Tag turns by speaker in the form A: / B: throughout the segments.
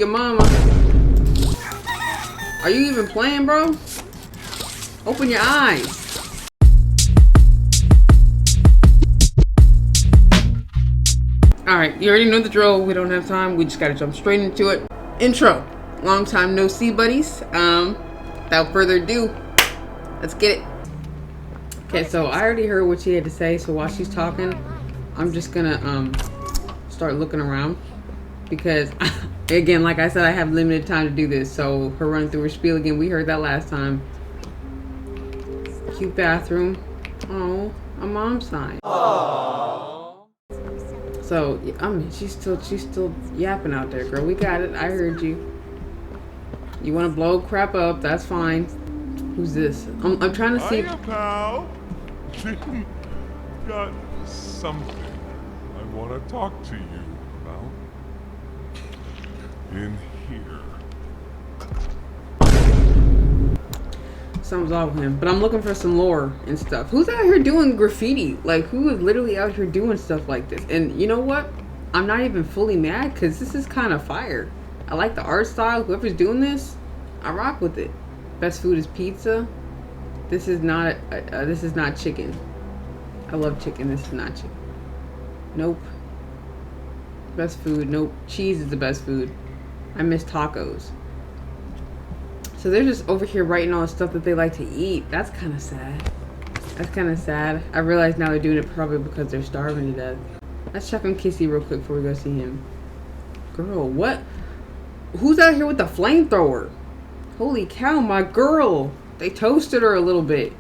A: your mama. Are you even playing, bro? Open your eyes. Alright, you already know the drill. We don't have time. We just gotta jump straight into it. Intro. Long time no see, buddies. Without further ado, let's get it. Okay, so I already heard what she had to say, so while she's talking, I'm just gonna start looking around. Because, again, like I said, I have limited time to do this. So her running through her spiel again, we heard that last time. Cute bathroom. Oh, a mom sign. Aww. So, I mean, she's still yapping out there, girl. We got it. I heard you. You want to blow crap up? That's fine. Who's this? I'm trying to see.
B: Hiya, pal. Got something I want to talk to you about. In here.
A: Something's off with him, but I'm looking for some lore and stuff. Who's out here doing graffiti? Like, who is literally out here doing stuff like this? And you know what? I'm not even fully mad because this is kind of fire. I like the art style. Whoever's doing this, I rock with it. Best food is pizza. This is not chicken. I love chicken. This is not chicken. Nope. Best food. Nope. Cheese is the best food. I miss tacos. So they're just over here writing all the stuff that they like to eat. That's kind of sad. That's kind of sad. I realize now they're doing it probably because they're starving to death. Let's check on Kissy real quick before we go see him. Girl, what? Who's out here with the flamethrower? Holy cow, my girl. They toasted her a little bit.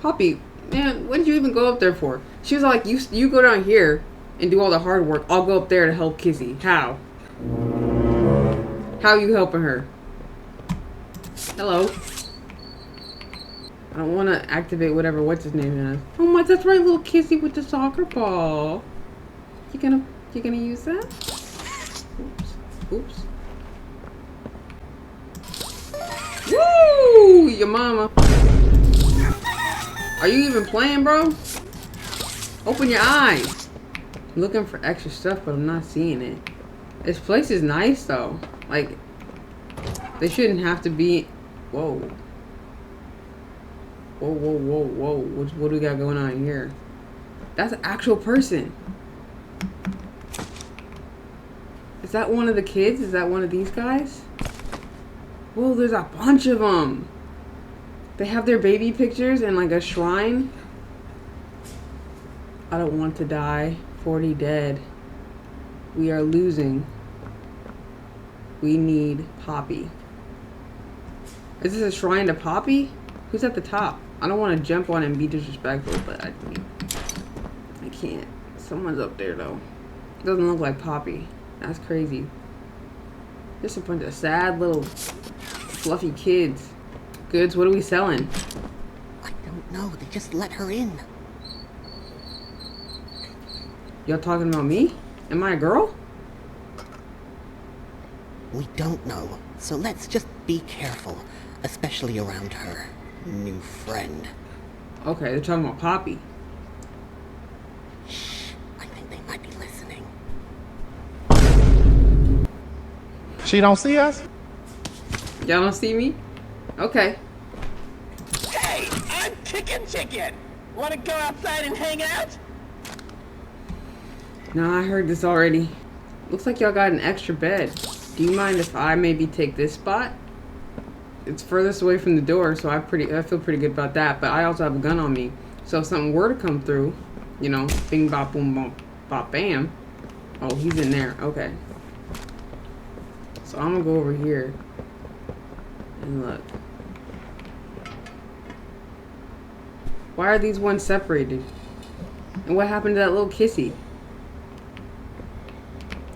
A: Poppy, man, what did you even go up there for? She was like, you go down here and do all the hard work. I'll go up there to help Kissy. How? How are you helping her? Hello. I don't want to activate whatever what's his name is. Oh my, that's right, little Kissy with the soccer ball. You gonna use that? Oops. Woo! Your mama. Are you even playing, bro? Open your eyes. I'm looking for extra stuff, but I'm not seeing it. This place is nice though. Like, they shouldn't have to be. Whoa. Whoa. What do we got going on here? That's an actual person. Is that one of the kids? Is that one of these guys? Whoa, there's a bunch of them. They have their baby pictures in like a shrine. I don't want to die. 40 dead. We are losing. We need Poppy. Is this a shrine to Poppy? Who's at the top? I don't want to jump on and be disrespectful, but I can't. Someone's up there though. It doesn't look like Poppy. That's crazy. Just a bunch of sad little fluffy kids. Goods, what are we selling?
C: I don't know. They just let her in.
A: Y'all talking about me? Am I a girl?
C: We don't know, so let's just be careful, especially around her new friend.
A: Okay, they're talking about Poppy.
C: Shh, I think they might be listening.
D: She don't see us?
A: Y'all don't see me? Okay.
E: Hey, I'm Chicken. Wanna go outside and hang out?
A: No, I heard this already. Looks like y'all got an extra bed. Do you mind if I maybe take this spot? It's furthest away from the door, so I feel pretty good about that. But I also have a gun on me, so if something were to come through, you know, bing bop boom bop bop bam. Oh, he's in there. Okay. So I'm gonna go over here and look. Why are these ones separated? And what happened to that little Kissy?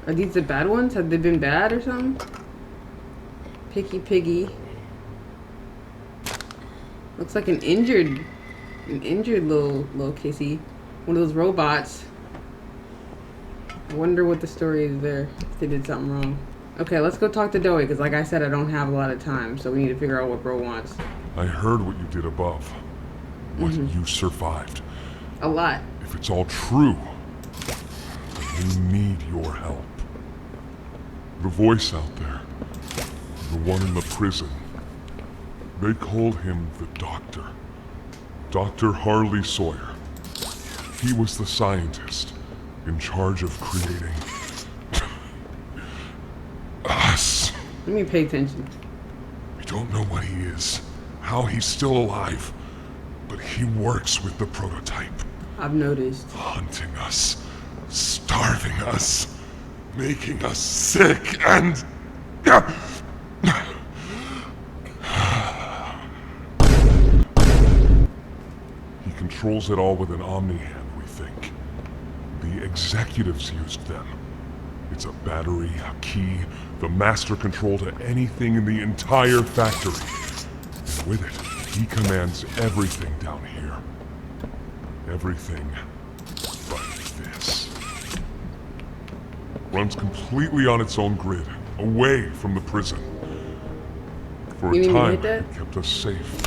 A: Are these the bad ones? Have they been bad or something? Picky Piggy. Looks like an injured little Kissy. One of those robots. I wonder what the story is there. If they did something wrong. Okay, let's go talk to Doey, because like I said, I don't have a lot of time, so we need to figure out what bro wants.
B: I heard what you did above. What you survived.
A: A lot.
B: If it's all true, we need your help. The voice out there. The one in the prison. They called him the Doctor. Dr. Harley Sawyer. He was the scientist in charge of creating us.
A: Let me pay attention.
B: We don't know what he is, how he's still alive, but he works with the prototype.
A: I've noticed.
B: Hunting us, starving us, making us sick, and... He controls it all with an Omni-Hand, we think. The executives used them. It's a battery, a key, the master control to anything in the entire factory. And with it, he commands everything down here. Everything but this. Runs completely on its own grid, away from the prison. For
A: You
B: a
A: need me to
B: time,
A: hit that?
B: it kept us safe.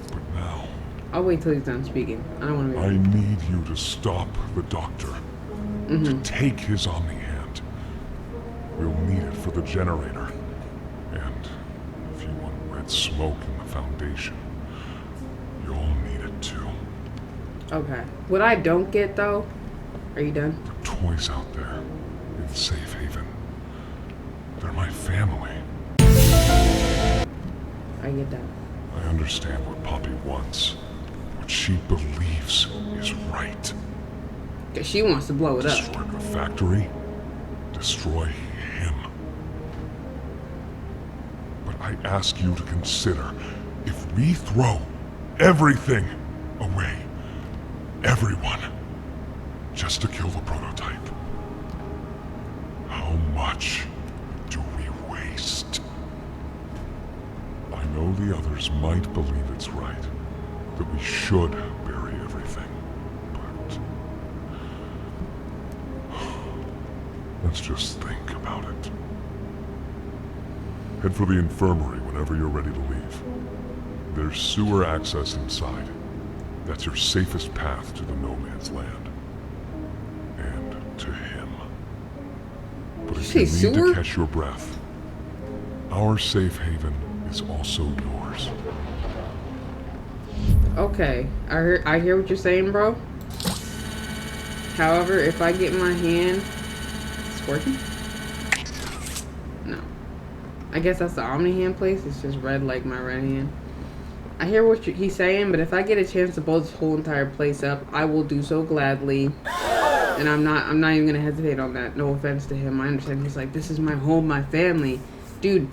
B: But now,
A: I'll wait till he's done speaking. I don't want to
B: I
A: be.
B: need you to stop the Doctor. To take his Omni-Hand. We'll need it for the generator. And if you want red smoke in the Foundation, you'll need it too.
A: Okay. What I don't get though. Are you done?
B: The toys out there in Safe Haven. They're my family.
A: I get that.
B: I understand what Poppy wants. What she believes is right.
A: Cause she wants to blow it up.
B: Destroy the factory. Destroy him. But I ask you to consider, if we throw everything away, everyone, just to kill the prototype, how much do we waste? I know the others might believe it's right, that we should bury everything, but let's just think about it. Head for the infirmary whenever you're ready to leave. There's sewer access inside. That's your safest path to the no man's land. And to him. But if you
A: Say
B: need
A: sewer?
B: to catch your breath, our safe haven is also yours.
A: Okay. I hear what you're saying, bro. However, if I get my hand, it's working. No. I guess that's the Omni-Hand place. It's just red like my right hand. I hear what he's saying, but if I get a chance to blow this whole entire place up, I will do so gladly. And I'm not even gonna hesitate on that. No offense to him. I understand he's like, this is my home, my family. Dude,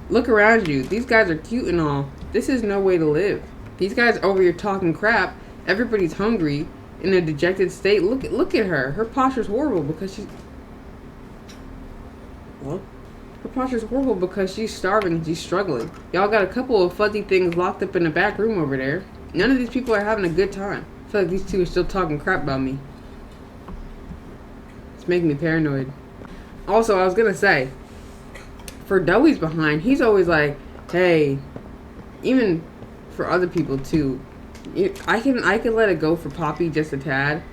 A: look around you. These guys are cute and all. This is no way to live. These guys over here talking crap. Everybody's hungry, in a dejected state. Look at her. Her posture's horrible because she's... Well, her posture's horrible because she's starving and she's struggling. Y'all got a couple of fuzzy things locked up in the back room over there. None of these people are having a good time. I feel like these two are still talking crap about me. It's making me paranoid. Also, I was gonna say, for Doey's behind, he's always like, hey, even for other people too, I can let it go for Poppy just a tad,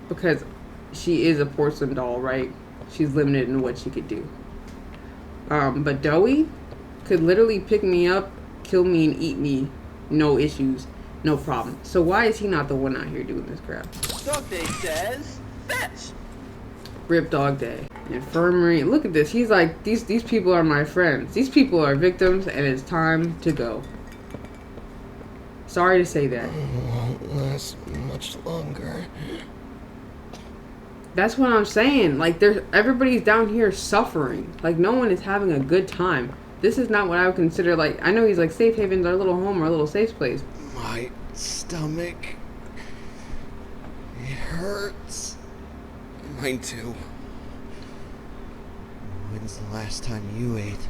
A: because she is a porcelain doll, right? She's limited in what she could do. But Doey could literally pick me up, kill me, and eat me, no issues, no problem. So why is he not the one out here doing this crap?
E: Dog Day says, fetch!
A: Rip Dog Day. Infirmary. Look at this. He's like, these people are my friends. These people are victims, and it's time to go. Sorry to say that.
C: Won't last much longer.
A: That's what I'm saying. Like, everybody's down here suffering. Like, no one is having a good time. This is not what I would consider, like, I know he's like, safe haven's our little home, our little safe place.
C: My stomach... it hurts. Mine too. When's the last time you ate?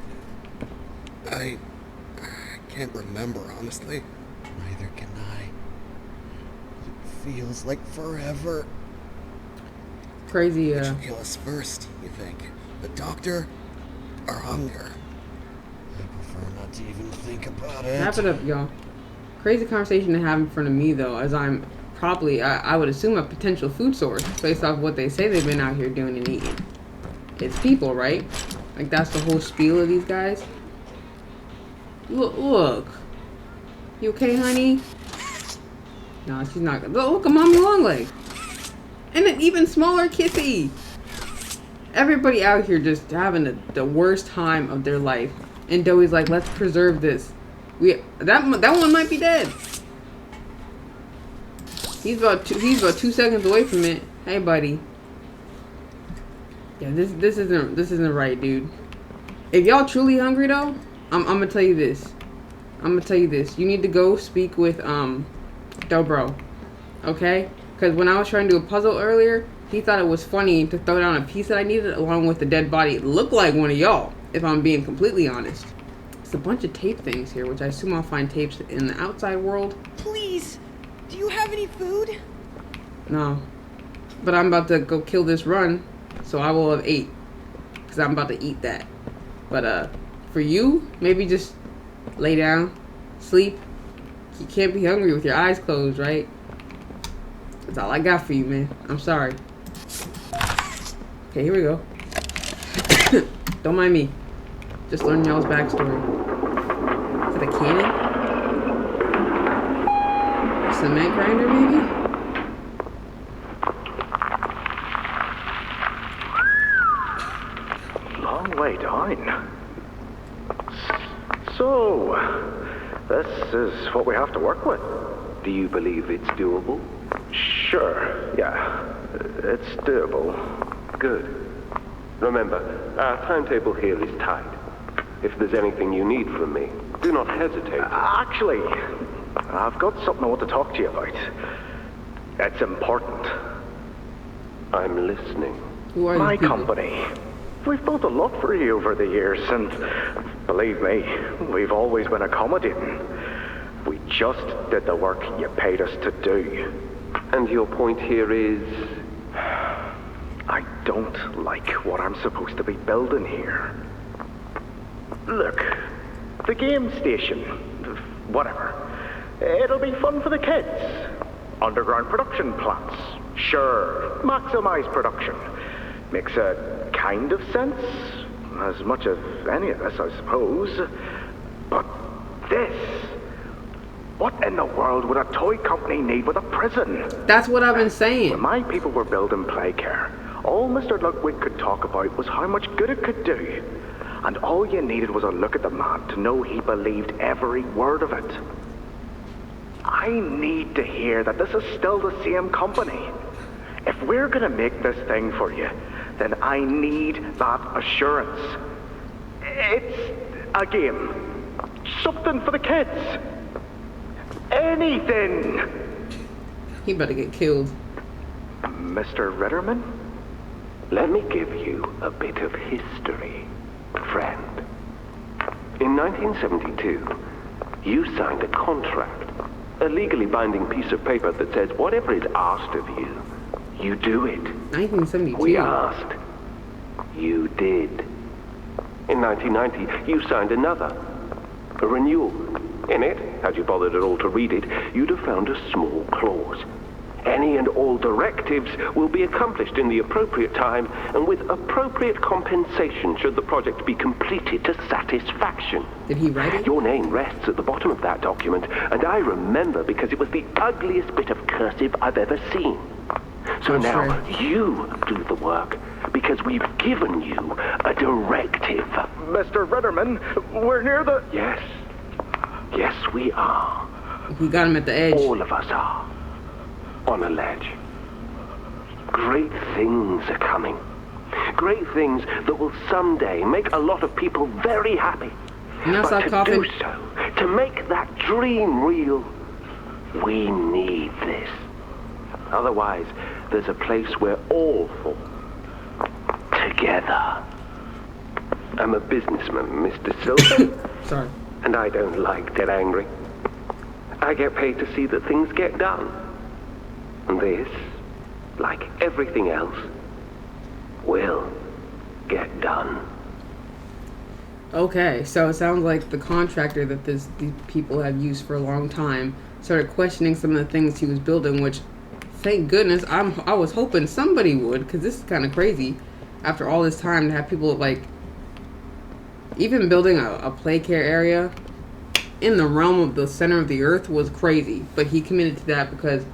C: I can't remember, honestly. Neither can I. It feels like forever.
A: Crazy,
C: Which will kill us first, you think? The doctor or hunger? I prefer not to even think about it.
A: Wrap it up, y'all. Crazy conversation to have in front of me, though, as I'm probably, I would assume, a potential food source based off what they say they've been out here doing and eating. It's people, right? Like that's the whole spiel of these guys. Look. You okay, honey? No, she's not gonna. Look at Mommy Longleg. And an even smaller Kissy. Everybody out here just having the worst time of their life. And Doey's like, let's preserve this. That one might be dead. He's about 2 seconds away from it. Hey, buddy. Yeah, this isn't right, dude. If y'all truly hungry though, I'm gonna tell you this. You need to go speak with Dobro. Okay? Because when I was trying to do a puzzle earlier, he thought it was funny to throw down a piece that I needed along with the dead body. It looked like one of y'all, if I'm being completely honest. It's a bunch of tape things here, which I assume I'll find tapes in the outside world.
F: Please, do you have any food?
A: No. But I'm about to go kill this run, so I will have ate. Because I'm about to eat that. But for you, maybe just lay down, sleep. You can't be hungry with your eyes closed, right? That's all I got for you, man. I'm sorry. Okay, here we go. Don't mind me. Just learning y'all's backstory. Is it a cannon? A cement grinder, maybe?
G: Long way down. So, this is what we have to work with. Do you believe it's doable? Sure, yeah. It's doable. Good. Remember, our timetable here is tight. If there's anything you need from me, do not hesitate. Actually, I've got something I want to talk to you about. It's important. I'm listening.
A: Who are
G: My
A: these people?
G: company. We've built a lot for you over the years, and believe me, we've always been accommodating. We just did the work you paid us to do. And your point here is? I don't like what I'm supposed to be building here. Look, the game station, whatever. It'll be fun for the kids. Underground production plants. Sure, maximize production. Makes a kind of sense. As much as any of us, I suppose. But this... What in the world would a toy company need with a prison?
A: That's what I've been saying.
G: When my people were building Playcare, all Mr. Ludwig could talk about was how much good it could do. And all you needed was a look at the man to know he believed every word of it. I need to hear that this is still the same company. If we're gonna make this thing for you, then I need that assurance. It's a game. Something for the kids. Anything!
A: He better get killed.
G: Mr. Ritterman? Let me give you a bit of history, friend. In 1972, you signed a contract, a legally binding piece of paper that says whatever is asked of you, you do it.
A: 1972.
G: We asked. You did. In 1990, you signed another, a renewal. In it, had you bothered at all to read it, you'd have found a small clause. Any and all directives will be accomplished in the appropriate time and with appropriate compensation should the project be completed to satisfaction.
A: Did he write it?
G: Your name rests at the bottom of that document, and I remember because it was the ugliest bit of cursive I've ever seen. So now you do the work, because we've given you a directive. Mr. Ritterman, we're near the... Yes. Yes, we are.
A: We got him at the edge.
G: All of us are. On a ledge. Great things are coming. Great things that will someday make a lot of people very happy. But to do so, to make that dream real, we need this. Otherwise, there's a place we're all for. Together. I'm a businessman, Mr. Silver.
A: Sorry.
G: And I don't like to get angry. I get paid to see that things get done. And this, like everything else, will get done.
A: Okay, so it sounds like the contractor that these people have used for a long time started questioning some of the things he was building, which, thank goodness, I was hoping somebody would, because this is kind of crazy. After all this time, to have people, like, even building a play care area in the realm of the center of the earth was crazy. But he committed to that because,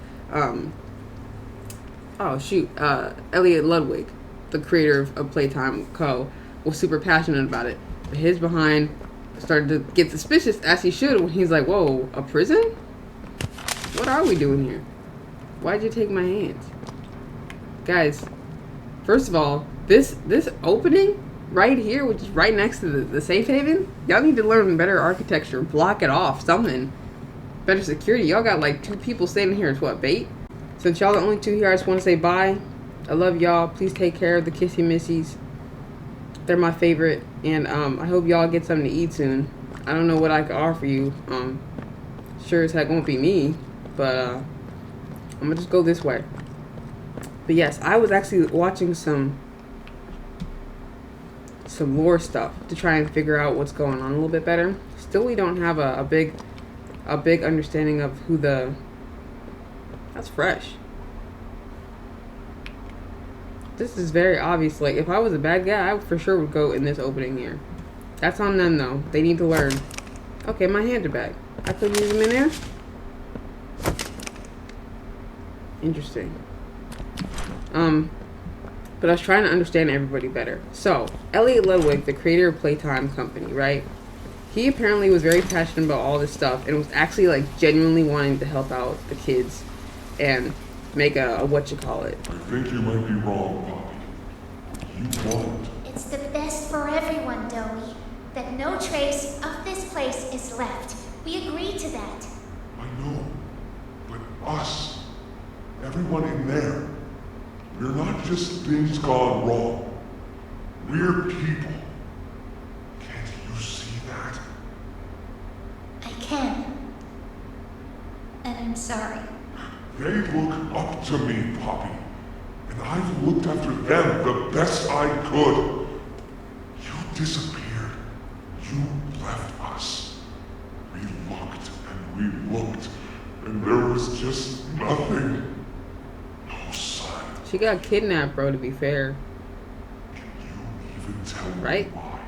A: Elliot Ludwig, the creator of Playtime Co., was super passionate about it. But his behind started to get suspicious, as he should, when he's like, whoa, a prison? What are we doing here? Why'd you take my hands? Guys, first of all, this opening right here, which is right next to the safe haven, y'all need to learn better architecture. Block it off, something. Better security. Y'all got like 2 people standing here. It's what, bait? Since y'all the only 2 here, I just want to say bye. I love y'all. Please take care of the kissy missies. They're my favorite. And I hope y'all get something to eat soon. I don't know what I can offer you. Sure as heck won't be me. But I'm going to just go this way. But yes, I was actually watching some lore stuff to try and figure out what's going on a little bit better. Still, we don't have a big understanding of who the... That's fresh. This is very obvious. Like, if I was a bad guy, I for sure would go in this opening here. That's on them, though. They need to learn. Okay, my hands are back. I couldn't use them in there? Interesting. But I was trying to understand everybody better. So, Elliot Ludwig, the creator of Playtime Company, right? He apparently was very passionate about all this stuff and was actually like genuinely wanting to help out the kids and make a whatchamacallit.
B: I think you might be wrong, Poppy. You won't.
H: It's the best for everyone, Dowie. That no trace of this place is left. We agreed to that.
B: I know. But us, everyone in there, we're not just things gone wrong. We're people. Can't you see that?
H: I can. And I'm sorry.
B: They look up to me, Poppy. And I've looked after them the best I could. You disappeared. You left us. We looked and we looked, and there was just nothing. No sign.
A: She got kidnapped, bro, to be fair.
B: Can you even tell me
A: Right?
B: why?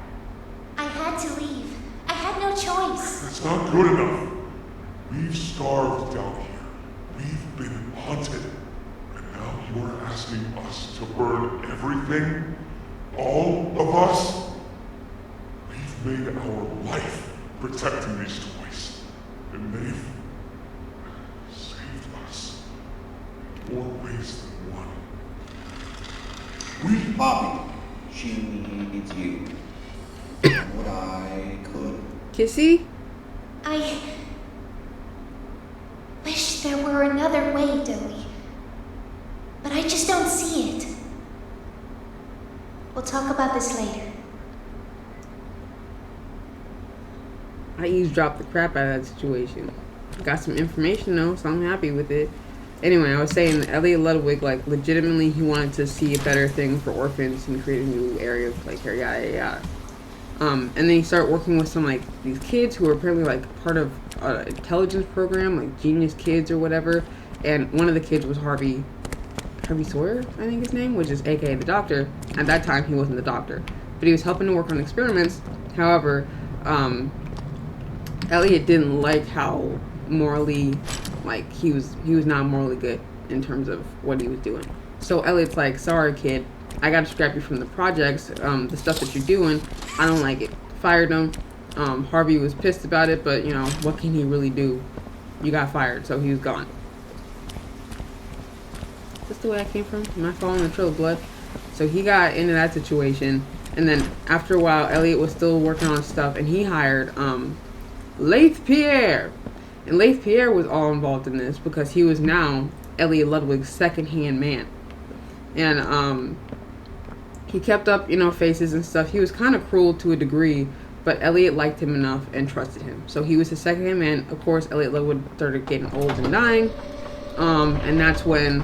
H: I had to leave. I had no choice.
B: That's not good enough. We've starved down here. We've been hunted. And now you're asking us to burn everything? All of us? We've made our life protecting these toys. And they've saved us. In more ways than one. We...
C: Poppy, she needs you. What I could.
A: Kissy?
H: I wish there were another way, Dowie. But I just don't see it. We'll talk about this later.
A: I eavesdropped the crap out of that situation. Got some information though, so I'm happy with it. Anyway, I was saying Elliot Ludwig, like, legitimately he wanted to see a better thing for orphans and create a new area of play care, yada yada. And then he started working with some, like, these kids who were apparently, like, part of an intelligence program, like Genius Kids or whatever. And one of the kids was Harvey Sawyer, I think his name, which is aka the doctor. At that time, he wasn't the doctor, but he was helping to work on experiments. However, Elliot didn't like how morally, like, he was not morally good in terms of what he was doing. So Elliot's like, sorry kid, I gotta scrap you from the projects, the stuff that you're doing, I don't like it. Fired him. Harvey was pissed about it, but you know, what can he really do? You got fired, so he was gone. Is this the way I came from? Am I following the trail of blood? So he got into that situation, and then after a while, Elliot was still working on stuff, and he hired Leith Pierre. And Leith Pierre was all involved in this because he was now Elliot Ludwig's second-hand man. And he kept up, you know, faces and stuff. He was kind of cruel to a degree, but Elliot liked him enough and trusted him. So he was his second-hand man. Of course, Elliot Ludwig started getting old and dying. And that's when,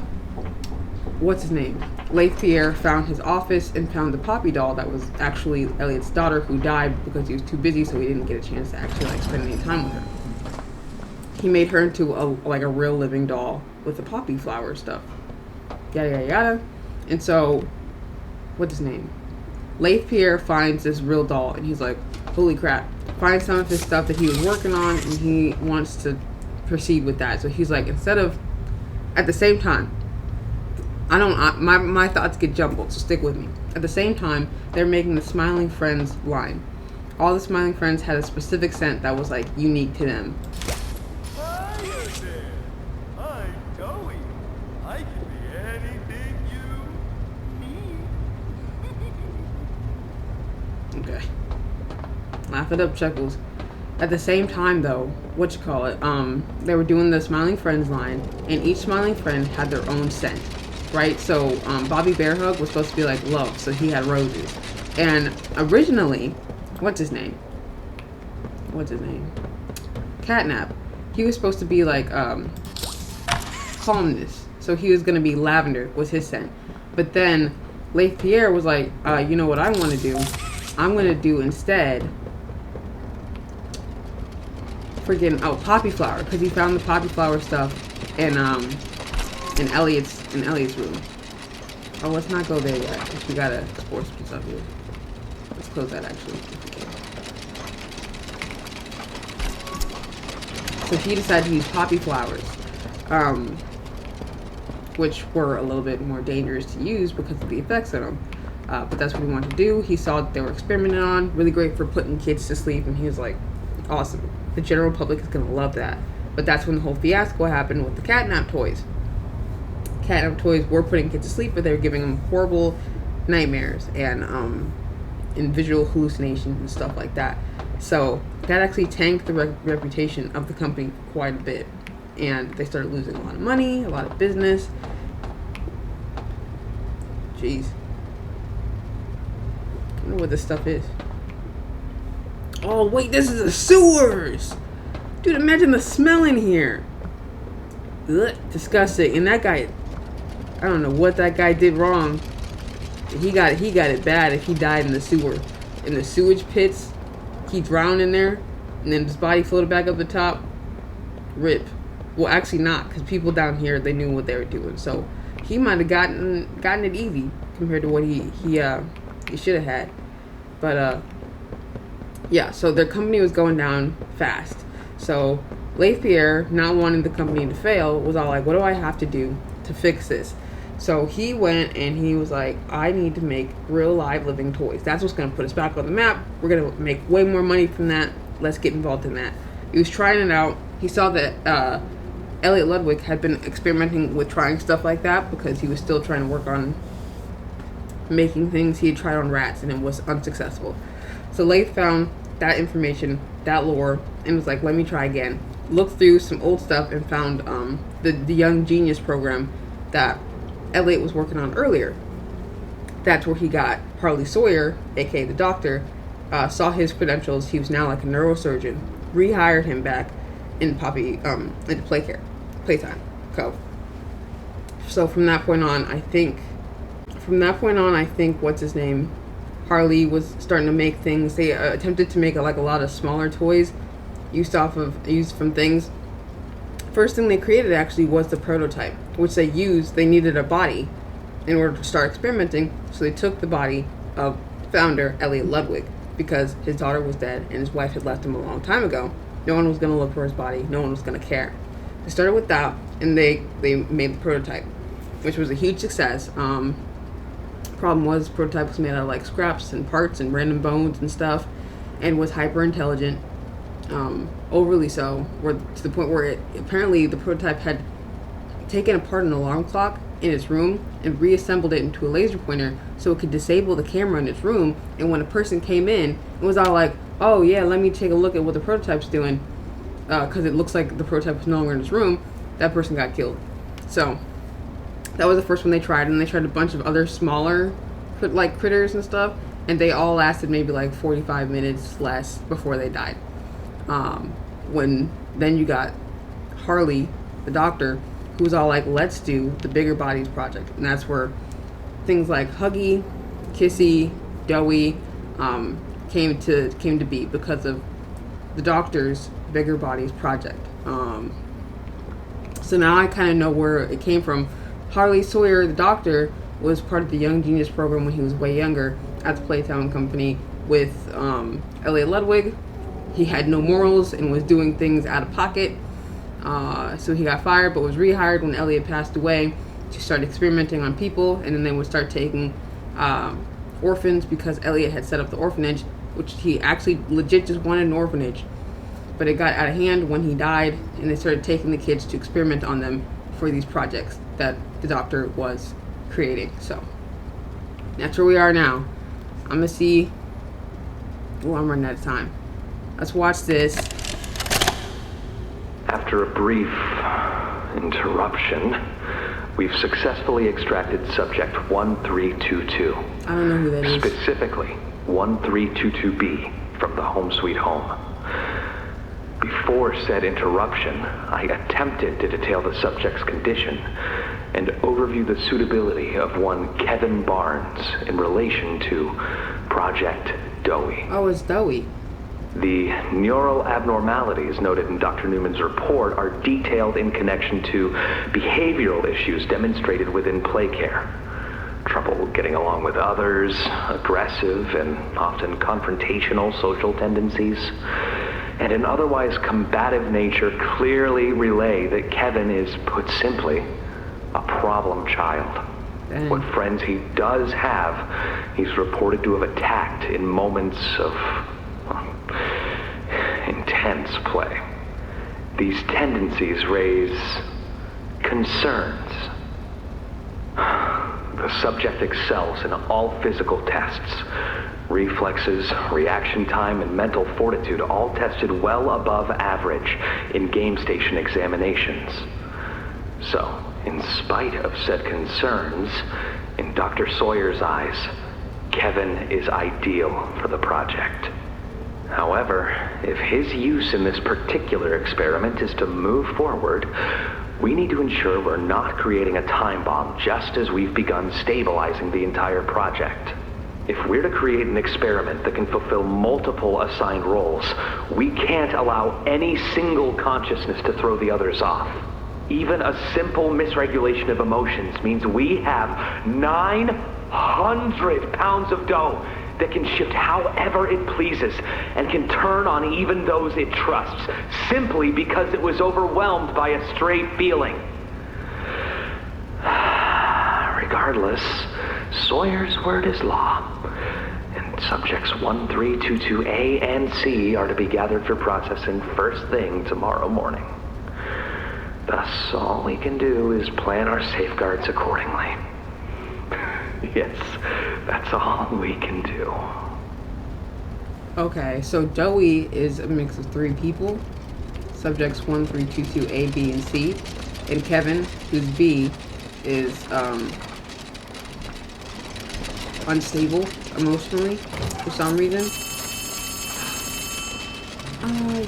A: what's his name? Leith Pierre found his office and found the Poppy doll that was actually Elliot's daughter, who died because he was too busy, so he didn't get a chance to actually, like, spend any time with her. He made her into a real living doll with the poppy flower stuff. Yada yada yada. And so, what's his name? Leith Pierre finds this real doll and he's like, holy crap, find some of his stuff that he was working on, and he wants to proceed with that. So he's like, instead of, at the same time, my thoughts get jumbled, so stick with me. At the same time, they're making the Smiling Friends line. All the Smiling Friends had a specific scent that was like unique to them.
I: Hi there. I'm Joey. I can be anything you need.
A: Okay. Laugh it up, Chuckles. At the same time, though, they were doing the Smiling Friends line, and each Smiling Friend had their own scent, right? So Bobby Bearhug was supposed to be like love, so he had roses. And originally, what's his name? Catnap. He was supposed to be like calmness, so he was gonna be lavender was his scent. But then Leif Pierre was like, you know what I want to do? I'm gonna do instead poppy flower, because he found the poppy flower stuff in Elliot's room. Oh, let's not go there yet, because we gotta explore some stuff here. Let's close that actually. So he decided to use poppy flowers, which were a little bit more dangerous to use because of the effects on them. But that's what he wanted to do. He saw that they were experimenting on, really great for putting kids to sleep, and he was like, awesome. The general public is going to love that. But that's when the whole fiasco happened with the catnap toys. Catnap toys were putting kids to sleep, but they were giving them horrible nightmares and visual hallucinations and stuff like that. So that actually tanked the reputation of the company quite a bit. And they started losing a lot of money, a lot of business. Jeez. I wonder what this stuff is. Oh, wait, this is the sewers! Dude, imagine the smell in here. Ugh, disgusting. And that guy, I don't know what that guy did wrong. He got it bad if he died in the sewer. In the sewage pits, he drowned in there, and then his body floated back up the top. Rip. Well, actually not, because people down here, they knew what they were doing. So he might have gotten it easy compared to what he should have had. But yeah, so their company was going down fast. So Leif Pierre, not wanting the company to fail, was all like, what do I have to do to fix this? So he went and he was like, I need to make real live living toys. That's what's going to put us back on the map. We're going to make way more money from that. Let's get involved in that. He was trying it out. He saw that Elliot Ludwig had been experimenting with trying stuff like that because he was still trying to work on making things he had tried on rats, and it was unsuccessful. So Leif found that information, that lore, and was like, let me try again. Looked through some old stuff and found the Young Genius program that Elliot was working on earlier. That's where he got Harley Sawyer, aka the doctor, saw his credentials. He was now like a neurosurgeon, rehired him back in into Playtime Co. So from that point on, I think what's his name, Harley was starting to make things. They attempted to make a lot of smaller toys used from things. First thing they created actually was the prototype, which they needed a body in order to start experimenting. So they took the body of founder Elliot Ludwig because his daughter was dead and his wife had left him a long time ago. No one was going to look for his body. No one was going to care. They started with that, and they made the prototype, which was a huge success. Problem was, the prototype was made out of like scraps and parts and random bones and stuff, and was hyper intelligent, overly so, to the point where apparently the prototype had taken apart an alarm clock in its room and reassembled it into a laser pointer so it could disable the camera in its room. And when a person came in, it was all like, oh yeah, let me take a look at what the prototype's doing, because it looks like the prototype was no longer in its room. That person got killed. So that was the first one they tried, and they tried a bunch of other smaller critters and stuff, and they all lasted maybe like 45 minutes less before they died. When then you got Harley, the doctor, who was all like, let's do the Bigger Bodies project. And that's where things like Huggy, Kissy, Doughy came to be because of the doctor's Bigger Bodies project. So now I kind of know where it came from. Harley Sawyer, the doctor, was part of the Young Genius program when he was way younger at the Playtime company, with Elliot Ludwig. He had no morals and was doing things out of pocket. So he got fired, but was rehired when Elliot passed away to start experimenting on people, and then they would start taking orphans because Elliot had set up the orphanage, which he actually legit just wanted an orphanage. But it got out of hand when he died, and they started taking the kids to experiment on them for these projects that the doctor was creating. So that's where we are now. I'm gonna see. Oh, I'm running out of time. Let's watch this.
G: After a brief interruption, we've successfully extracted subject 1322.
A: I don't know who that is.
G: Specifically, 1322B from the Home Sweet Home. Before said interruption, I attempted to detail the subject's condition and overview the suitability of one Kevin Barnes in relation to Project Dowie.
A: Oh, it's Dowie.
G: The neural abnormalities noted in Dr. Newman's report are detailed in connection to behavioral issues demonstrated within play care. Trouble getting along with others, aggressive and often confrontational social tendencies, and an otherwise combative nature clearly relay that Kevin is, put simply, a problem child.
A: Dang.
G: What friends he does have, he's reported to have attacked in moments of intense play. These tendencies raise concerns. The subject excels in all physical tests. Reflexes, reaction time, and mental fortitude all tested well above average in game station examinations. So, in spite of said concerns, in Dr. Sawyer's eyes, Kevin is ideal for the project. However, if his use in this particular experiment is to move forward, we need to ensure we're not creating a time bomb just as we've begun stabilizing the entire project. If we're to create an experiment that can fulfill multiple assigned roles, we can't allow any single consciousness to throw the others off. Even a simple misregulation of emotions means we have 900 pounds of dough that can shift however it pleases and can turn on even those it trusts, simply because it was overwhelmed by a stray feeling. Regardless, Sawyer's word is law, and subjects 1322A and C are to be gathered for processing first thing tomorrow morning. Thus, all we can do is plan our safeguards accordingly. Yes, that's all we can do.
A: Okay, so Dowie is a mix of 3 people. Subjects 1322A, B, and C. And Kevin, who's B, is unstable emotionally for some reason. I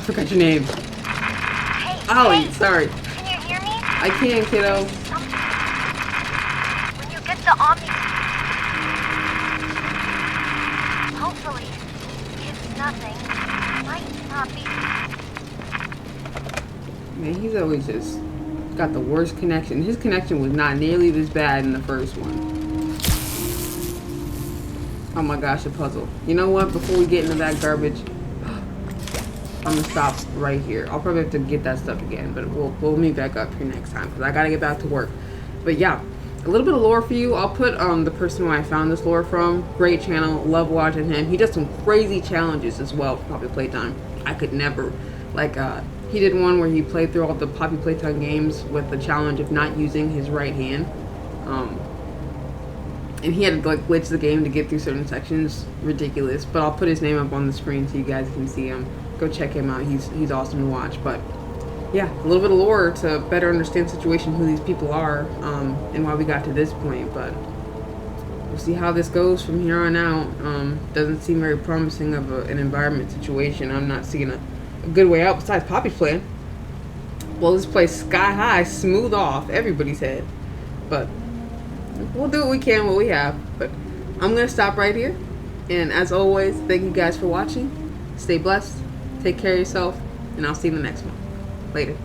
A: forgot your name.
H: Hey,
A: Ollie,
H: hey,
A: sorry.
H: Can you hear me?
A: I can, kiddo.
H: When you get the Omni... Hopefully, it's nothing. Might not be...
A: Man, he's always just got the worst connection. His connection was not nearly this bad in the first one. Oh my gosh, a puzzle. You know what? Before we get into that garbage, I'm gonna stop right here. I'll probably have to get that stuff again, but we'll meet back up here next time because I gotta get back to work. But yeah, a little bit of lore for you. I'll put the person who I found this lore from. Great channel, love watching him. He does some crazy challenges as well for Poppy Playtime. I could never. Like he did one where he played through all the Poppy Playtime games with the challenge of not using his right hand. And he had to like glitch the game to get through certain sections. Ridiculous. But I'll put his name up on the screen so you guys can see him. Go check him out. He's awesome to watch. But yeah, a little bit of lore to better understand the situation, who these people are, and why we got to this point. But we'll see how this goes from here on out. Doesn't seem very promising of an environment situation. I'm not seeing a good way out besides Poppy's plan. Blow this place sky high, smooth off everybody's head. But we'll do what we can, what we have. But I'm going to stop right here. And as always, thank you guys for watching. Stay blessed. Take care of yourself. And I'll see you in the next one. Later.